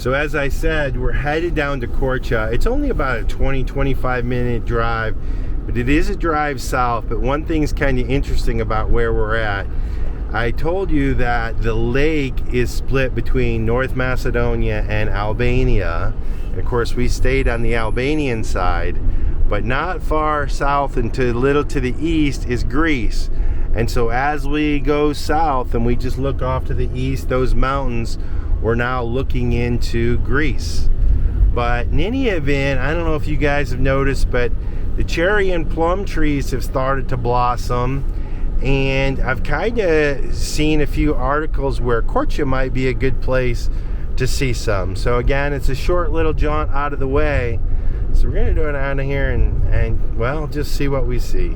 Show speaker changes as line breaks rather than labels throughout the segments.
So as I said, we're headed down to Korcha. It's only about a 20-25 minute drive, but it is a drive south. But one thing's kind of interesting about where we're at. I told you that the lake is split between North Macedonia and Albania. And of course, we stayed on the Albanian side, but not far south and to a little to the east is Greece. And so as we go south and we just look off to the east, those mountains, we're now looking into Greece. But in any event, I don't know if you guys have noticed, but the cherry and plum trees have started to blossom. And I've kind of seen a few articles where Korcha might be a good place to see some. So again, it's a short little jaunt out of the way. So we're going to do it out of here and well, just see what we see.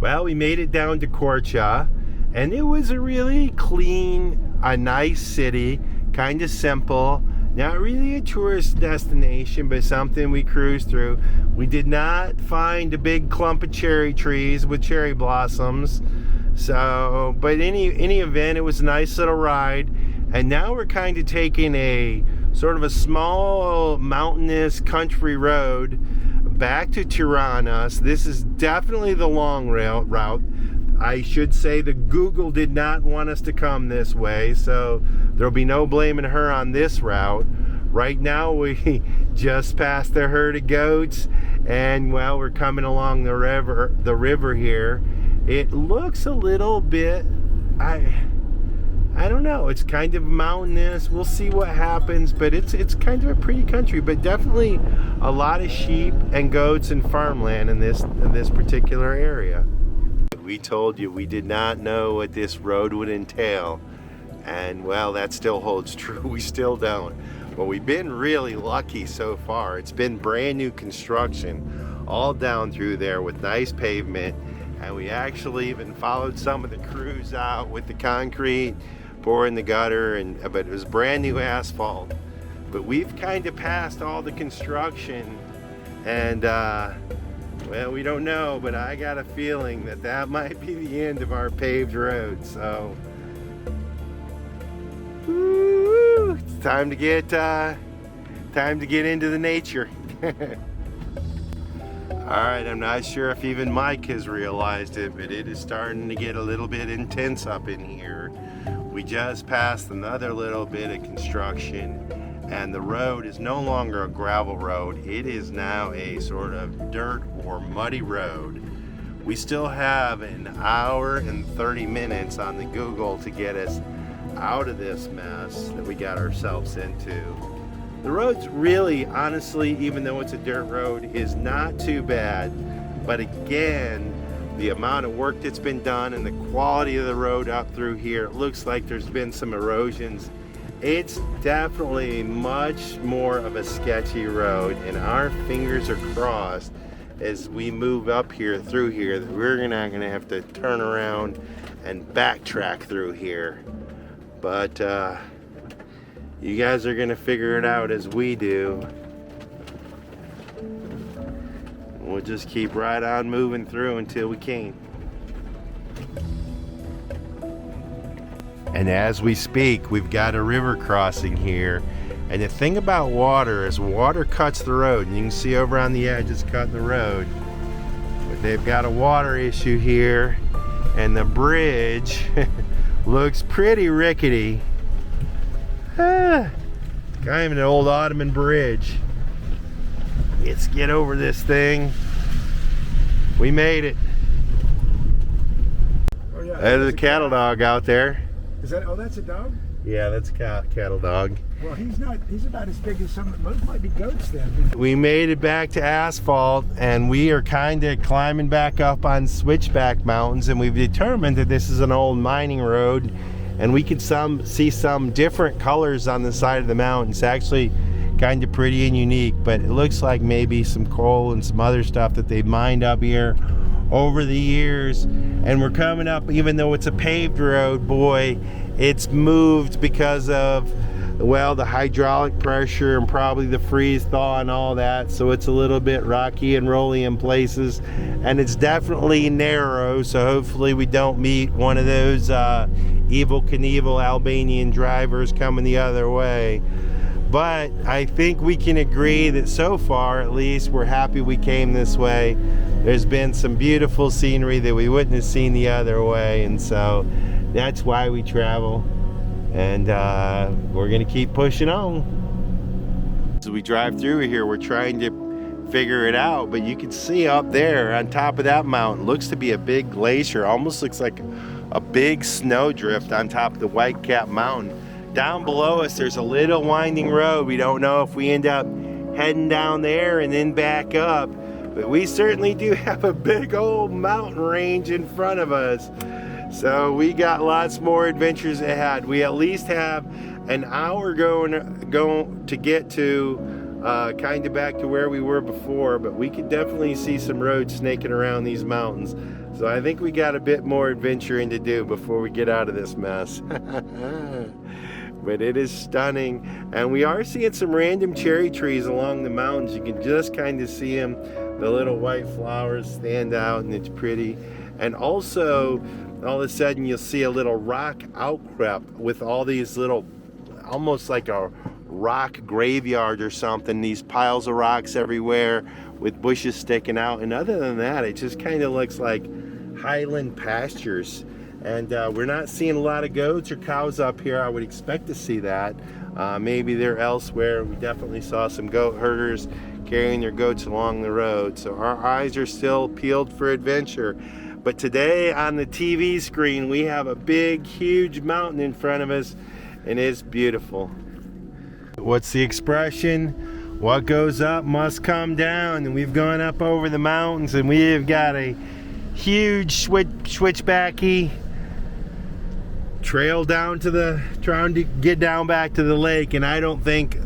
Well, we made it down to Korcha, and it was a really clean, a nice city, kind of simple, not really a tourist destination, but something we cruised through. We did not find a big clump of cherry trees with cherry blossoms, so, but in any event, it was a nice little ride. And now we're kind of taking a sort of a small mountainous country road back to Tirana. So this is definitely the long route. I should say that Google did not want us to come this way, so there'll be no blaming her on this route. Right now we just passed the herd of goats, and well, we're coming along the river here. It looks a little bit, I don't know, it's kind of mountainous. We'll see what happens, but it's kind of a pretty country, but definitely a lot of sheep and goats and farmland in this particular area. We told you we did not know what this road would entail, and well, that still holds true. We still don't. But we've been really lucky so far. It's been brand new construction all down through there with nice pavement, and we actually even followed some of the crews out with the concrete, pouring the gutter, but it was brand new asphalt. But we've kind of passed all the construction, and well, we don't know, but I got a feeling that might be the end of our paved road. So woo, it's time to get into the nature. Alright, I'm not sure if even Mike has realized it, but it is starting to get a little bit intense up in here. We just passed another little bit of construction, and the road is no longer a gravel road. It is now a sort of dirt or muddy road. We still have an hour and 30 minutes on the Google to get us out of this mess that we got ourselves into. The road's really, honestly, even though it's a dirt road, is not too bad. But again, the amount of work that's been done and the quality of the road up through here, it looks like there's been some erosions. It's definitely much more of a sketchy road, and our fingers are crossed as we move up here through here that we're not going to have to turn around and backtrack through here. But you guys are going to figure it out as we do. We'll just keep right on moving through until we can. And as we speak, we've got a river crossing here. And the thing about water is water cuts the road. And you can see over on the edge it's cutting the road. But they've got a water issue here. And the bridge looks pretty rickety. Kind of an old Ottoman bridge. Let's get over this thing. We made it.
Oh, yeah,
There's a cattle dog out there.
Is that? Oh, that's a dog.
Yeah, that's a cattle dog.
Well, he's not. He's about as big as some. Those might be goats then.
We made it back to asphalt, and we are kind of climbing back up on switchback mountains, and we've determined that this is an old mining road, and we can see some different colors on the side of the mountain. It's actually kind of pretty and unique, but it looks like maybe some coal and some other stuff that they've mined up here over the years. And we're coming up, even though it's a paved road, boy, it's moved because of well, the hydraulic pressure and probably the freeze thaw and all that, so it's a little bit rocky and rolly in places, and it's definitely narrow, so hopefully we don't meet one of those Evel Knievel Albanian drivers coming the other way. But I think we can agree that so far, at least, we're happy we came this way. There's been some beautiful scenery that we wouldn't have seen the other way, and so that's why we travel. And we're gonna keep pushing on. As we drive through here, we're trying to figure it out, but you can see up there on top of that mountain, looks to be a big glacier, almost looks like a big snowdrift on top of the Whitecap Mountain. Down below us, there's a little winding road. We don't know if we end up heading down there and then back up, but we certainly do have a big old mountain range in front of us. So we got lots more adventures ahead. We at least have an hour going to get to kind of back to where we were before, but we could definitely see some roads snaking around these mountains. So I think we got a bit more adventuring to do before we get out of this mess. But it is stunning, and we are seeing some random cherry trees along the mountains. You can just kind of see them. The little white flowers stand out, and it's pretty. And also, all of a sudden, you'll see a little rock outcrop with all these little, almost like a rock graveyard or something, these piles of rocks everywhere with bushes sticking out. And other than that, it just kind of looks like highland pastures. And we're not seeing a lot of goats or cows up here. I would expect to see that. Maybe they're elsewhere. We definitely saw some goat herders carrying their goats along the road. So our eyes are still peeled for adventure. But today on the TV screen, we have a big, huge mountain in front of us, and it's beautiful. What's the expression? What goes up must come down. And we've gone up over the mountains, and we have got a huge switchbacky trail down to the, trying to get down back to the lake, and I don't think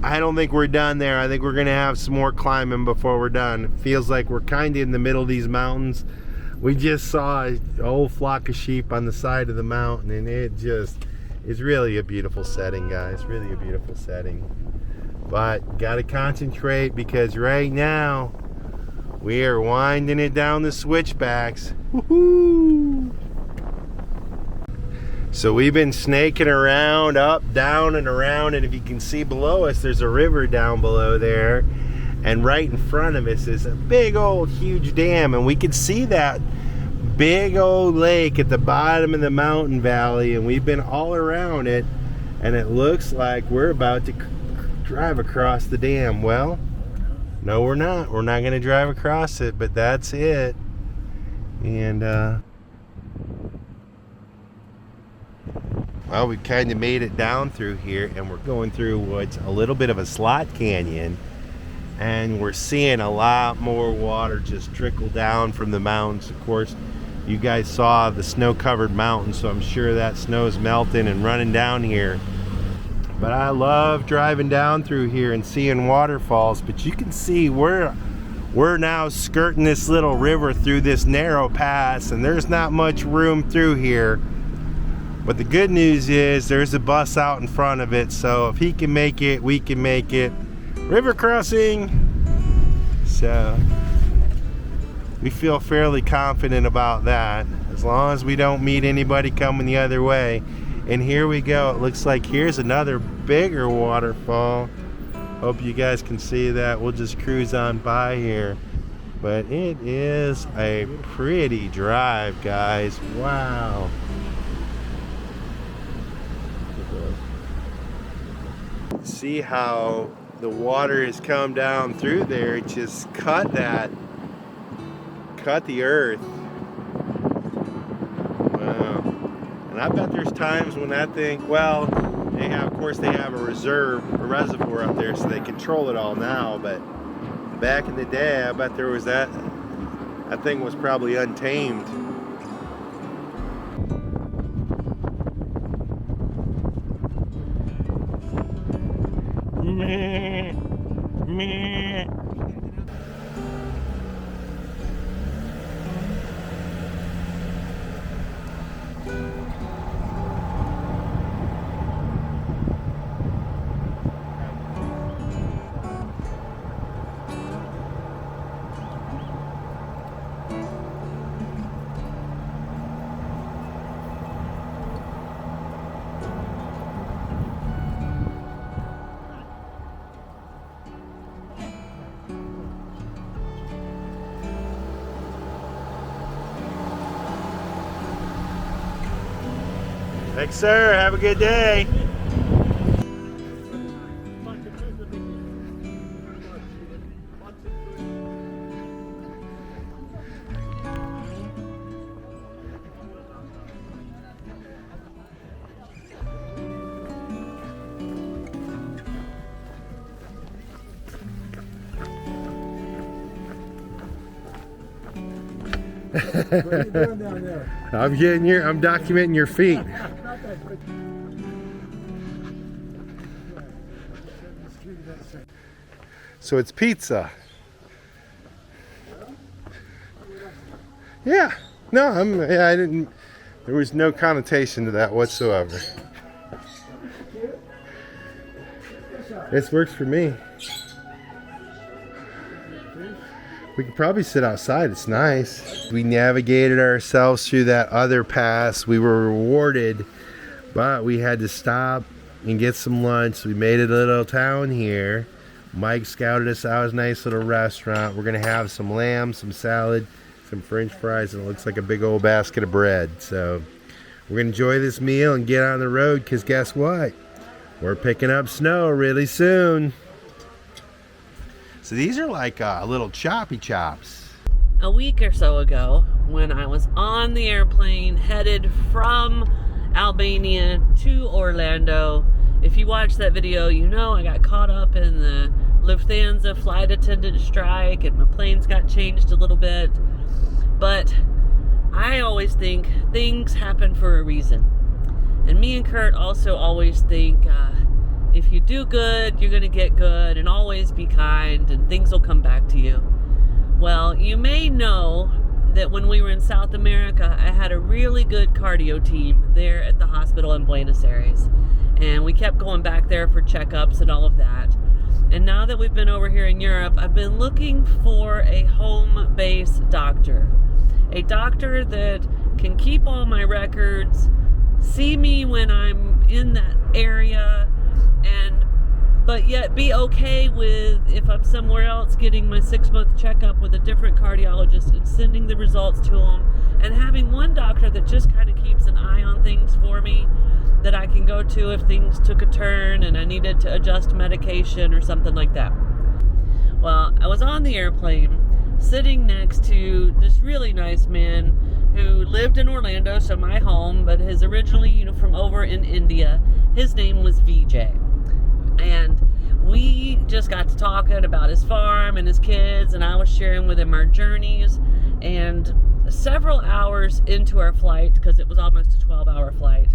we're done there. I think we're gonna have some more climbing before we're done. It feels like we're kind of in the middle of these mountains. We just saw a whole flock of sheep on the side of the mountain, and it just is really a beautiful setting, guys. Really a beautiful setting. But gotta concentrate, because right now we are winding it down the switchbacks. Woohoo! So we've been snaking around, up, down, and around, and if you can see below us, there's a river down below there, and right in front of us is a big old huge dam, and we can see that big old lake at the bottom of the mountain valley, and we've been all around it, and it looks like we're about to drive across the dam. Well, no, we're not. We're not going to drive across it, but that's it. And well, we kind of made it down through here, and we're going through what's a little bit of a slot canyon, and we're seeing a lot more water just trickle down from the mountains. Of course, you guys saw the snow-covered mountains, so I'm sure that snow is melting and running down here. But I love driving down through here and seeing waterfalls. But you can see we're now skirting this little river through this narrow pass, and there's not much room through here. But the good news is there's a bus out in front of it, so if he can make it, we can make it. River crossing. So we feel fairly confident about that, as long as we don't meet anybody coming the other way. And here we go. It looks like here's another bigger waterfall. Hope you guys can see that. We'll just cruise on by here. But it is a pretty drive, guys. Wow. See how the water has come down through there. It just cut the earth. Wow. And I bet there's times when that thing, well, they have a reservoir up there, so they control it all now, but back in the day, I bet there was that thing was probably untamed. Meh. Meh. Thanks, sir. Have a good day.
What are you doing down there?
I'm documenting your feet.
Not that good.
So it's pizza. Yeah. No, I didn't. There was no connotation to that whatsoever. This works for me. We could probably sit outside. It's nice. We navigated ourselves through that other pass. We were rewarded, but we had to stop and get some lunch. We made it a little town here. Mike scouted us out a nice little restaurant. We're gonna have some lamb, some salad, some French fries, and it looks like a big old basket of bread. So we're gonna enjoy this meal and get on the road, because guess what? We're picking up snow really soon. So these are like little choppy chops.
A week or so ago, when I was on the airplane headed from Albania to Orlando, if you watched that video, you know I got caught up in the Lufthansa flight attendant strike and my planes got changed a little bit. But I always think things happen for a reason. And me and Curt also always think, if you do good, you're going to get good, and always be kind, and things will come back to you. Well, you may know that when we were in South America, I had a really good cardio team there at the hospital in Buenos Aires. And we kept going back there for checkups and all of that. And now that we've been over here in Europe, I've been looking for a home-based doctor. A doctor that can keep all my records, see me when I'm in that area, but yet be okay with, if I'm somewhere else, getting my 6-month checkup with a different cardiologist and sending the results to them, and having one doctor that just kind of keeps an eye on things for me, that I can go to if things took a turn and I needed to adjust medication or something like that. Well, I was on the airplane sitting next to this really nice man who lived in Orlando, so my home, but is originally from over in India. His name was VJ. And we just got to talking about his farm and his kids, and I was sharing with him our journeys. And several hours into our flight, because it was almost a 12-hour flight,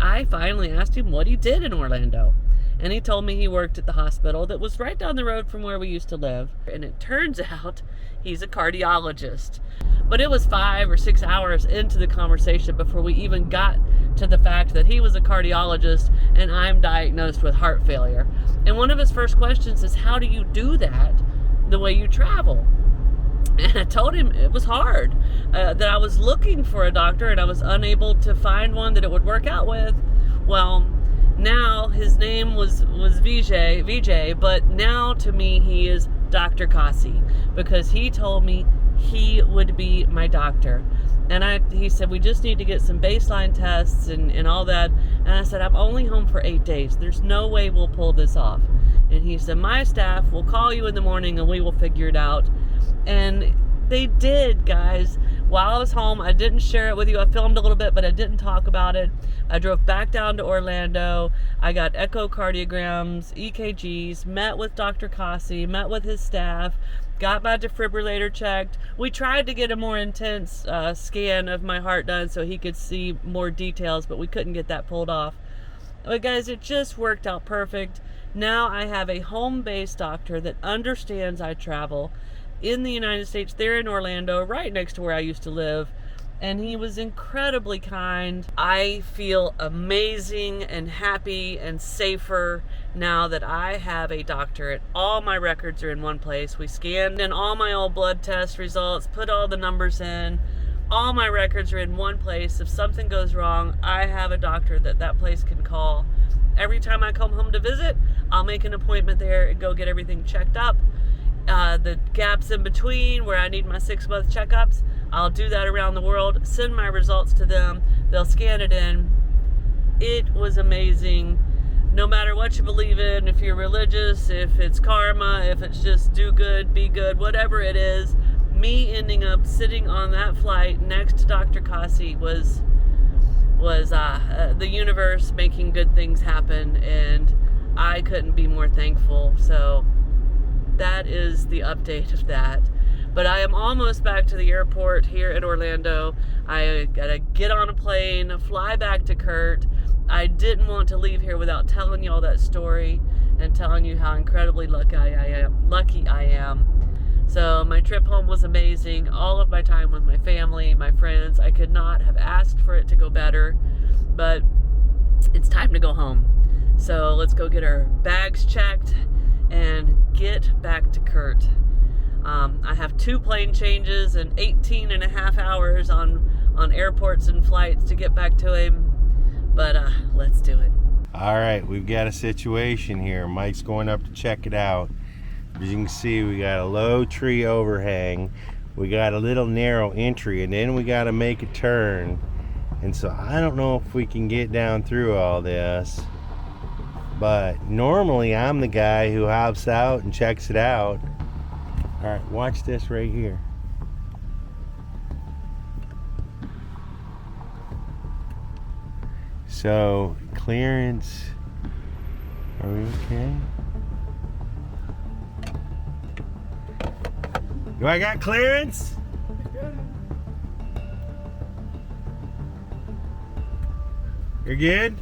I finally asked him what he did in Orlando. And he told me he worked at the hospital that was right down the road from where we used to live. And it turns out he's a cardiologist. But it was 5 or 6 hours into the conversation before we even got to the fact that he was a cardiologist and I'm diagnosed with heart failure. And one of his first questions is, how do you do that the way you travel? And I told him it was hard, that I was looking for a doctor and I was unable to find one that it would work out with. Well, now his name was VJ, but now to me he is Dr. Kasi, because he told me he would be my doctor. And he said, we just need to get some baseline tests and all that. And I said, I'm only home for 8 days. There's no way we'll pull this off. And he said, my staff will call you in the morning and we will figure it out. And they did, guys. While I was home, I didn't share it with you. I filmed a little bit, but I didn't talk about it. I drove back down to Orlando. I got echocardiograms, EKGs, met with Dr. Kasi, met with his staff, got my defibrillator checked. We tried to get a more intense scan of my heart done so he could see more details, but we couldn't get that pulled off. But guys, it just worked out perfect. Now I have a home-based doctor that understands I travel in the United States, there in Orlando, right next to where I used to live. And he was incredibly kind. I feel amazing and happy and safer now that I have a doctor. And all my records are in one place. We scanned in all my old blood test results, put all the numbers in. All my records are in one place. If something goes wrong, I have a doctor that place can call. Every time I come home to visit, I'll make an appointment there and go get everything checked up. The gaps in between where I need my 6-month checkups, I'll do that around the world, send my results to them, they'll scan it in, It was amazing. No matter what you believe in, if you're religious, if it's karma, if it's just do good, be good, whatever it is, me ending up sitting on that flight next to Dr. Kasi was the universe making good things happen, and I couldn't be more thankful. So that is the update of that. But I am almost back to the airport here in Orlando. I gotta get on a plane, fly back to Curt. I didn't want to leave here without telling you all that story and telling you how incredibly lucky I am. So my trip home was amazing. All of my time with my family, my friends. I could not have asked for it to go better, but it's time to go home. So let's go get our bags checked and get back to Curt. I have 2 plane changes and 18 and a half hours on airports and flights to get back to him. But let's do it.
All right, we've got a situation here. Mike's going up to check it out. As you can see, we got a low tree overhang. We got a little narrow entry, and then we got to make a turn. And so I don't know if we can get down through all this. But normally I'm the guy who hops out and checks it out. All right, watch this right here. So, clearance, are we okay? Do I got clearance? You're good?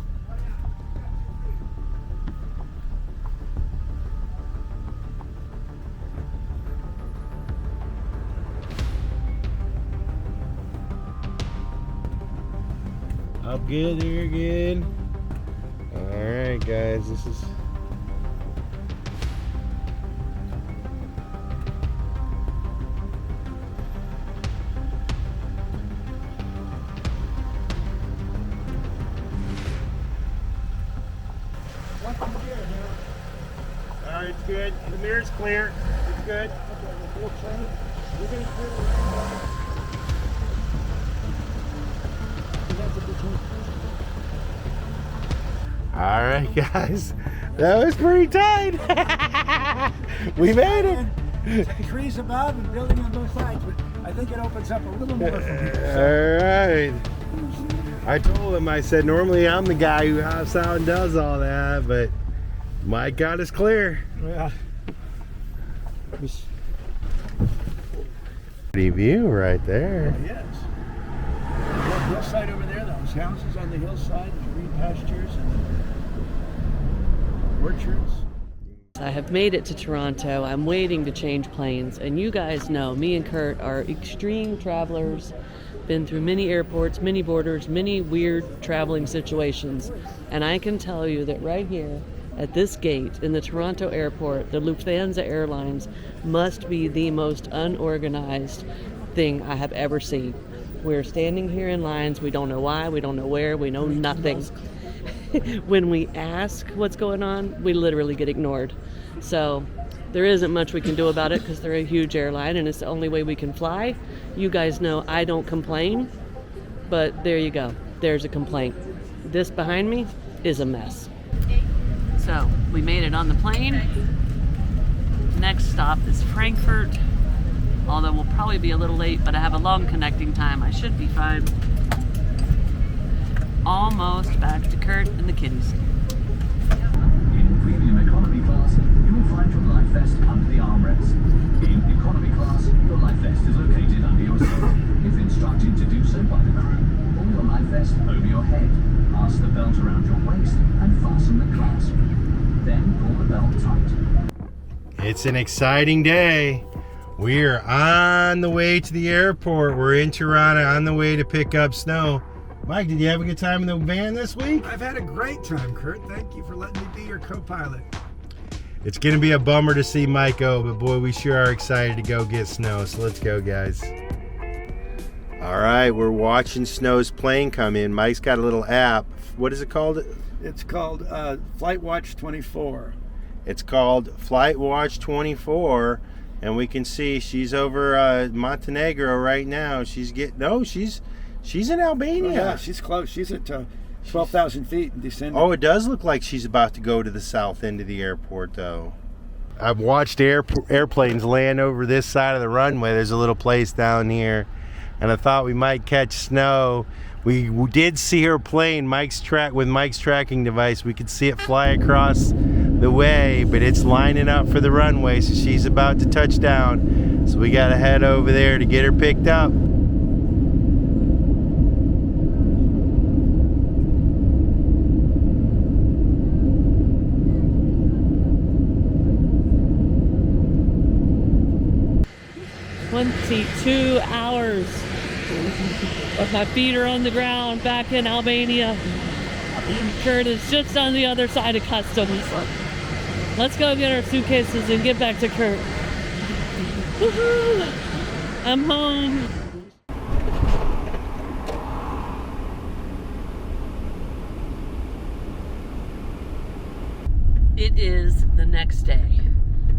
Up good, you're good. Alright guys, this is alright, it's good. The mirror's clear. It's good.
We're gonna clear the rainbow.
All right, guys, that was pretty tight. We made it.
Trees above and building on both sides, but I think it opens up a little more for me.
All right. I told him, I said, normally I'm the guy who hops out and does all that, but Mike got us clear.
Yeah.
Pretty view right there.
Yes. That hillside over there, those houses on the hillside, the green pastures and orchards.
I have made it to Toronto. I'm waiting to change planes, and you guys know me and Curt are extreme travelers. Been through many airports, many borders, many weird traveling situations, and I can tell you that right here at this gate in the Toronto airport, the Lufthansa Airlines must be the most unorganized thing I have ever seen. We're standing here in lines. We don't know why, we don't know where, we know nothing. When we ask what's going on, we literally get ignored. So there isn't much we can do about it because they're a huge airline and it's the only way we can fly. You guys know I don't complain, but there you go. There's a complaint. This behind me is a mess. So we made it on the plane. Next stop is Frankfurt. Although we'll probably be a little late, but I have a long connecting time. I should be fine. Almost back to Curt and the kiddies.
In premium economy class, you will find your life vest under the armrest. In economy class, your life vest is located under your seat, if instructed to do so by the crew. Pull your life vest over your head, pass the belt around your waist, and fasten the clasp. Then pull the belt tight.
It's an exciting day. We're on the way to the airport. We're in Toronto on the way to pick up snow. Mike, did you have a good time in the van this week?
I've had a great time, Curt. Thank you for letting me be your co-pilot.
It's going to be a bummer to see Mike go, but boy, we sure are excited to go get snow. So let's go, guys. All right, we're watching Snow's plane come in. Mike's got a little app. What is it called?
It's called Flight Watch 24.
It's called Flight Watch 24, and we can see she's over Montenegro right now. She's in Albania.
Oh, yeah, she's close. She's at 12,000 feet and descending.
Oh, it does look like she's about to go to the south end of the airport, though. I've watched airplanes land over this side of the runway. There's a little place down here, and I thought we might catch snow. We did see her plane, with Mike's tracking device. We could see it fly across the way, but it's lining up for the runway, so she's about to touch down. So we gotta head over there to get her picked up.
"22 hours. My feet are on the ground back in Albania. Curt is just on the other side of customs. Let's go get our suitcases and get back to Curt. Woohoo! I'm home." It is the next day.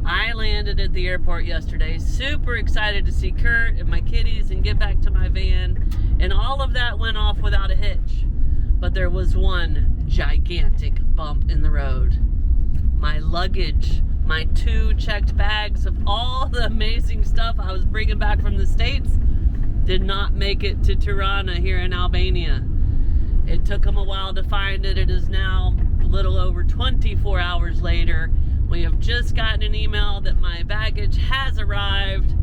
I landed at the airport yesterday, super excited to see Curt and my kitties and get back to my van, and all of that went off without a hitch. But there was one gigantic bump in the road. My luggage, my 2 checked bags of all the amazing stuff I was bringing back from the States, did not make it to Tirana here in Albania. It took them a while to find it. It is now a little over 24 hours later. We have just gotten an email that my baggage has arrived.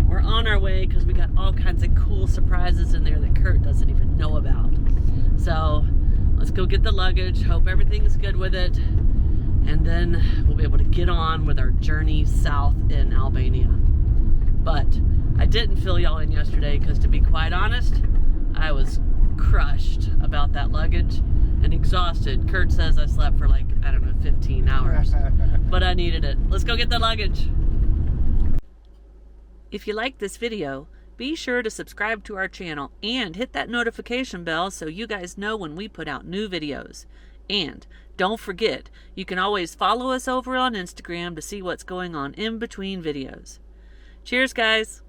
We're on our way because we got all kinds of cool surprises in there that Curt doesn't even know about. So let's go get the luggage, hope everything's good with it, and then we'll be able to get on with our journey south in Albania. But I didn't fill y'all in yesterday because, to be quite honest, I was crushed about that luggage and exhausted. Curt says I slept for like, I don't know, 15 hours. But I needed it. Let's go get the luggage. If you like this video, be sure to subscribe to our channel and hit that notification bell so you guys know when we put out new videos. And don't forget, you can always follow us over on Instagram to see what's going on in between videos. Cheers, guys!